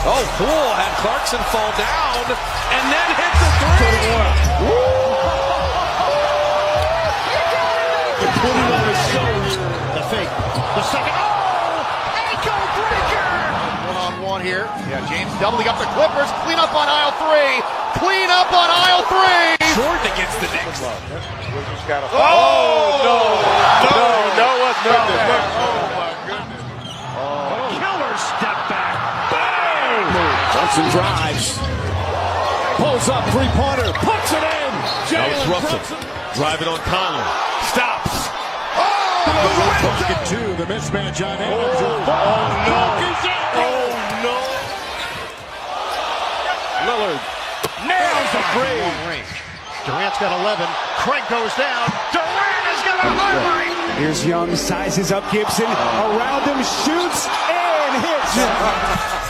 Oh, Poole had Clarkson fall down and then hit the three. Putting on his shoulders. The fake. The second. Oh! Ankle breaker! One-on-one here. Yeah, James doubling up the Clippers. Clean up on aisle three. Clean up on aisle three. Jordan against the Knicks. Oh! No! Killer step back. Bang! Johnson drives. Pulls up, three-pointer. Puts it in. Now it's Russell. Driving on Conley. Stops. Pocket two, the mismatch on Adams. Lillard nails the three. Range. Durant's got 11. Craig goes down. Durant is going to highlight. Here's Young, sizes up Gibson. Around him, shoots, and hits.